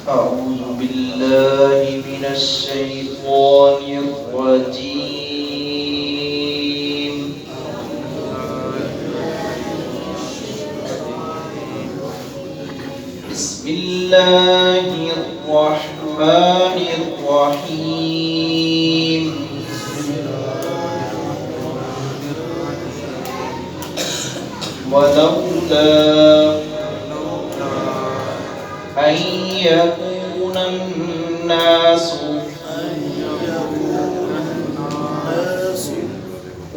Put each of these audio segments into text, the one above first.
أعوذ بالله من الشيطان الرجيم. بسم الله الرحمن الرحيم. ولولا أن يكون الناس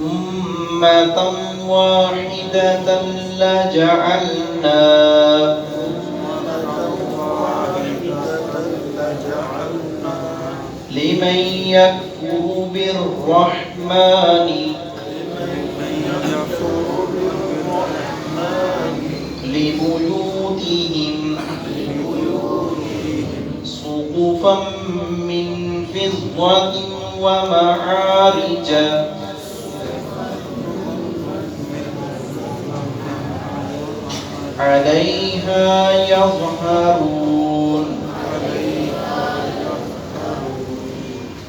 أمة واحدة لجعلنا لمن يكفر بالرحمن لبيوتهم سقفا من فضة ومعارج عليها يظهرون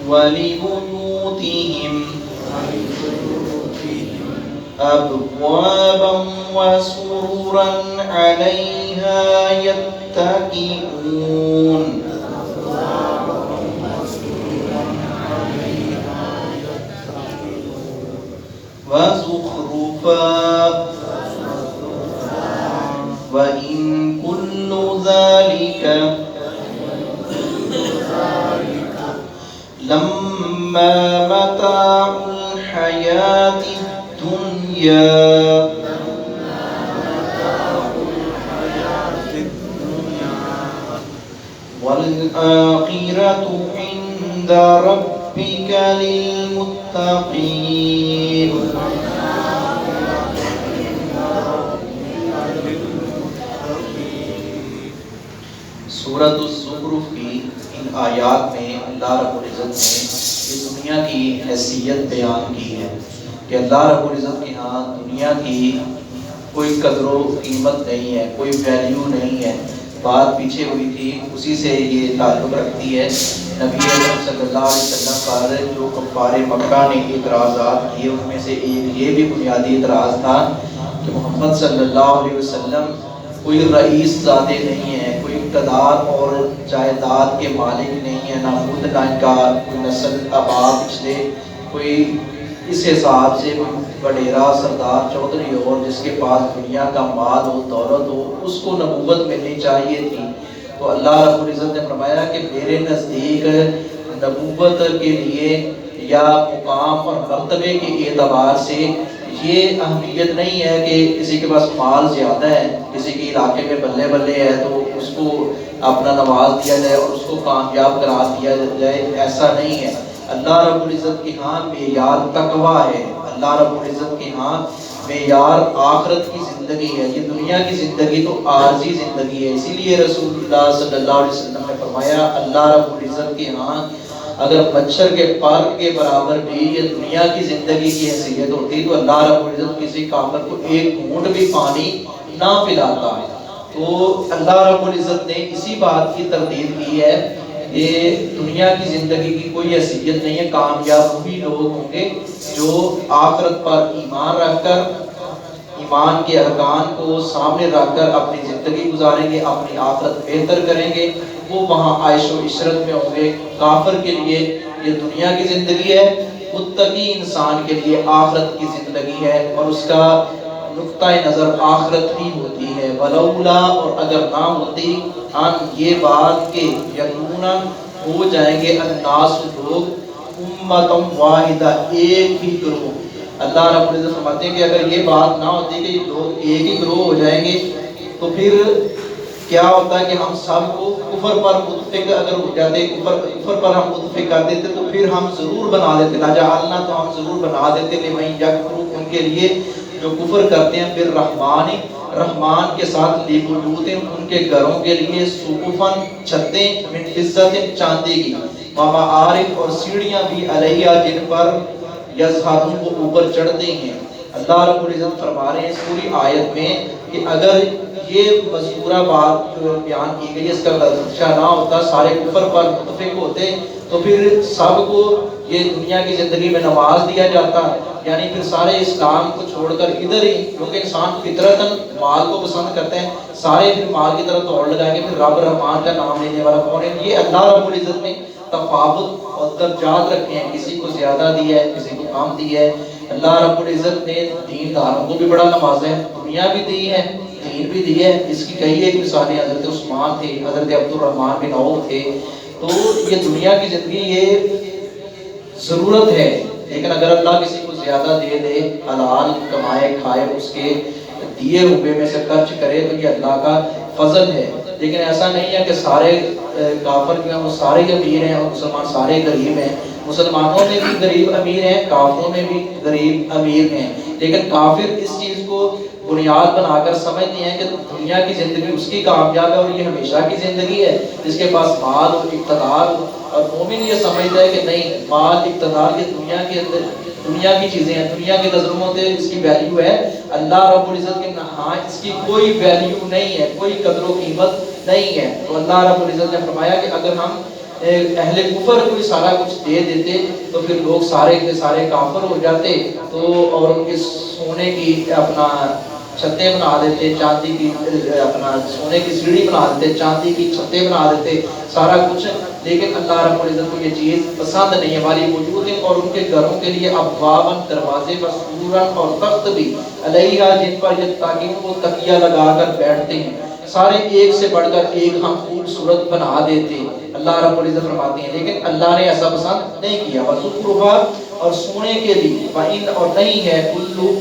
ولبيوتهم أبوابا وسررا عليها يتكئون وزخرفا وإن كل ذلك لما متاع الحياة الدنيا والآخرة عند ربك للمتقين. سورۃ الزخرف کی ان آیات میں اللہ رب العزت نے یہ دنیا کی حیثیت بیان کی ہے کہ اللہ رب العزت کے ہاں دنیا کی کوئی قدر و قیمت نہیں ہے، کوئی ویلیو نہیں ہے. بات پیچھے ہوئی تھی، اسی سے یہ تعلق رکھتی ہے. نبی اکرم صلی اللہ علیہ وسلم پر جو کفار مکہ نے اعتراضات کیے ان میں سے ایک یہ بھی بنیادی اعتراض تھا کہ محمد صلی اللہ علیہ وسلم کوئی رئیس زادے نہیں ہے، کوئی اقتدار اور جائیداد کے مالک نہیں ہے، نہ خود نہ ان کا کوئی نسل آبا پچھلے کوئی اس حساب سے وڈیرا سردار چودھری ہو اور جس کے پاس دنیا کا مال ہو دولت ہو اس کو نبوت ملنی چاہیے تھی. تو اللہ رب العزت نے فرمایا کہ میرے نزدیک نبوت کے لیے یا مقام اور مرتبے کے اعتبار سے یہ اہمیت نہیں ہے کہ کسی کے پاس مال زیادہ ہے، کسی کے علاقے میں بلے بلے ہے تو اس کو اپنا نواز دیا جائے اور اس کو کامیاب قرار دیا جائے، ایسا نہیں ہے. اللہ رب العزت کے ہاں معیار تقویٰ ہے، اللہ رب العزت کے ہاں معیار آخرت کی زندگی ہے. یہ دنیا کی زندگی تو عارضی زندگی ہے. اسی لیے رسول اللہ صلی اللہ علیہ وسلم نے فرمایا اللہ رب العزت کے ہاں اگر مچھر کے پر کے برابر بھی یہ دنیا کی زندگی کی حیثیت ہوتی تو اللہ رب العزت کسی کافر کو ایک گھونٹ بھی پانی نہ پلاتا ہے. تو اللہ رب العزت نے اسی بات کی تردید کی ہے کہ دنیا کی زندگی کی کوئی حیثیت نہیں ہے. کامیاب وہی لوگ ہوں گے جو آخرت پر ایمان رکھ کر ایمان کے ارکان کو سامنے رکھ کر اپنی زندگی گزاریں گے، اپنی آخرت بہتر کریں گے، وہ وہاں عیش و عشرت میں ہوں گے. کافر کے لیے یہ دنیا کی زندگی ہے، متقی انسان کے لیے آخرت کی زندگی ہے اور اس کا نقطہ نظر آخرت ہی ہوتی ہے. ولولا اور اگر نہ ہوتی ان یہ بات کہ یقیناً ہو جائیں گے الناس لوگ امتم واحدہ ایک ہی گروہ. اللہ رب العزت فرماتے ہیں کہ اگر یہ بات نہ ہوتی کہ یہ لوگ ایک ہی گروہ ہو جائیں گے تو پھر کیا ہوتا ہے کہ ہم سب کو کفر پر متفق اگر ہو جاتے، کفر پر ہم متفق کر دیتے تو پھر ہم ضرور بنا دیتے لجعلنا تو ہم ضرور بنا دیتے لمن یکفر ان کے لیے جو کفر کرتے ہیں پھر رحمان کے ساتھ لیبیوت ان کے گھروں کے لیے سقفاً چھتیں من فضة چاندی کی ومعارج اور سیڑھیاں بھی علیہ جن پر یظہرون وہ اوپر چڑھتے ہیں اللہ رب العزت فرما رہے ہیں اس پوری آیت میں کہ اگر یہ مذکورہ بات جو بیان کی گئی اس کا خدشہ نہ ہوتا، سارے کفر پر متفق ہوتے، تو پھر سب کو یہ دنیا کی زندگی میں نواز دیا جاتا، یعنی پھر سارے اسلام کو چھوڑ کر ادھر ہی، کیونکہ انسان فطرتاً مال کو پسند کرتے ہیں، سارے پھر مال کی طرف دوڑ لگائیں گے، پھر رب رحمان کا نام لینے والا کون ہے؟ یہ اللہ رب العزت نے تفاوت اور درجات رکھے ہیں، کسی کو زیادہ دیا ہے، کسی کو کم دیا ہے۔ اللہ رب العزت نے دین داروں کو بھی بڑا نوازا ہے، دنیا بھی دی ہے، دین بھی دی ہے۔ اس کی کئی ایک مثالیں حضرت عثمان تھے، حضرت عبد الرحمن بن عوف تھے۔ تو یہ دنیا کی زندگی یہ ضرورت ہے، لیکن اگر اللہ کسی کو زیادہ دے دے، حلال کمائے کھائے، اس کے دیے ہوئے میں سے خرچ کرے، تو یہ اللہ کا فضل ہے۔ لیکن ایسا نہیں ہے کہ سارے کافر جو ہیں وہ سارے امیر ہیں اور مسلمان سارے غریب ہیں۔ مسلمانوں میں بھی غریب امیر ہیں، کافروں میں بھی غریب امیر ہیں، لیکن کافر اس چیز کو بنیاد بنا کر سمجھتے ہیں کہ دنیا کی زندگی اس کی کامیاب ہے اور یہ ہمیشہ کی زندگی ہے جس کے پاس مال اور اقتدار، اور مومن یہ سمجھتا ہے کہ نہیں، مال اقتدار یہ دنیا کے اندر دنیا کی چیزیں ہیں، دنیا کی نظروں میں اس کی ویلیو ہے، اللہ رب العزت کے ہاں اس کی کوئی ویلیو نہیں ہے، کوئی قدر و قیمت نہیں ہے۔ تو اللہ رب العزت نے فرمایا کہ اگر ہم اہل کفر کو سارا کچھ دے دیتے تو پھر لوگ سارے کے سارے کافر ہو جاتے، تو اور ان کے سونے کی اپنا چھتیں بنا دیتے، چاندی کی اپنا سونے کی سیڑھی بنا دیتے، چاندی کی چھتیں بنا دیتے، سارا کچھ۔ لیکن اللہ رب العزت کو یہ چیز پسند نہیں ہے، ہماری وجود اور ان کے گھروں کے لیے ابواباً دروازے مسروراً اور تخت بھی علیہا جن پر یہ تاکہ وہ تکیہ لگا کر بیٹھتے ہیں، سارے ایک سے بڑھ کر ایک ہم خوبصورت بنا دیتے، اللہ رب العزت فرماتے ہیں، لیکن اللہ نے ایسا پسند نہیں کیا۔ وَزُخْرُفًا اور سونے کے لیے، وَإِنْ اور نہیں ہے، کُلُّ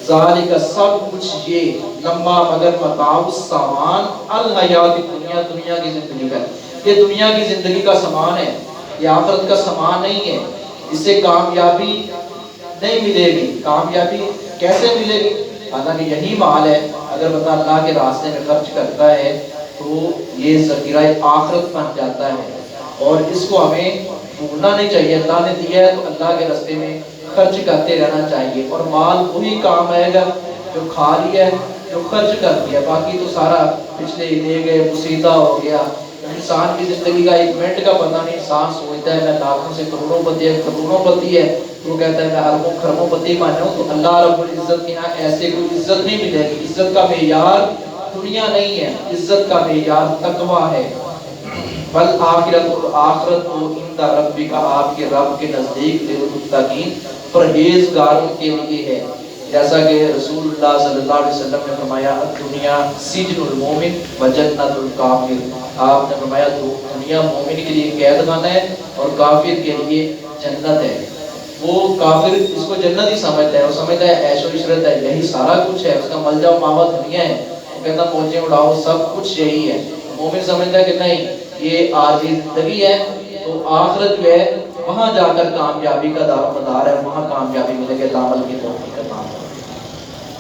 ذالک سب کچھ یہ، لمبا مگر متاع السامان الحیات دنیا، دنیا کی زندگی کا، یہ دنیا کی زندگی کا سامان ہے، یہ آخرت کا سامان نہیں ہے، اس سے کامیابی نہیں ملے گی۔ کامیابی کیسے ملے گی؟ حالانکہ یہی مال ہے، اگر بندہ اللہ کے راستے میں خرچ کرتا ہے تو یہ ذخیرہ آخرت بن جاتا ہے، اور اس کو ہمیں بھولنا نہیں چاہیے۔ اللہ نے دیا ہے تو اللہ کے راستے میں خرچ کرتے رہنا چاہیے، اور مال وہی کام آئے گا جو کھا لیا ہے، جو خرچ کر دیا، باقی تو سارا پچھلے لے گئے، مسیدہ ہو گیا۔ انسان کی زندگی کا ایک منٹ کا پتہ نہیں، انسان سوچتا ہے میں لاکھوں سے کروڑوں پتی ہے، کروڑوں پتی ہے، تو وہ کہتا ہے میں اربوں خربوں پتی بن جاؤں۔ تو اللہ رب العزت کے یہاں ایسے کوئی عزت نہیں ملے گی۔ عزت کا معیار دنیا نہیں ہے، عزت کا معیار تقویٰ ہے۔ بل آخرت کو عند ربک، آپ کے رب کے نزدیک للمتقین، پرہیزگاروں کے لیے ہے۔ جیسا کہ رسول اللہ صلی اللہ علیہ وسلم نے فرمایا الدنیا سجن المومن و جنت الکافر، آپ نے فرمایا دنیا مومن کے لیے قید خانہ ہے اور کافر کے لیے جنت ہے۔ وہ کافر اس کو جنت ہی سمجھتا ہے، وہ سمجھتا ہے عیش و عشرت ہے، یہی سارا کچھ ہے، اس کا ملجا و ماوا دنیا ہے، وہ کہتا موجیں اڑاؤ سب کچھ یہی ہے۔ مومن سمجھتا ہے کہ نہیں، یہ عارضی زندگی ہے، تو آخرت جو ہے وہاں جا کر کامیابی کا دار و مدار ہے، وہاں کامیابی ملے گی۔ اللہ عمل کی توفیق عطا فرمائے۔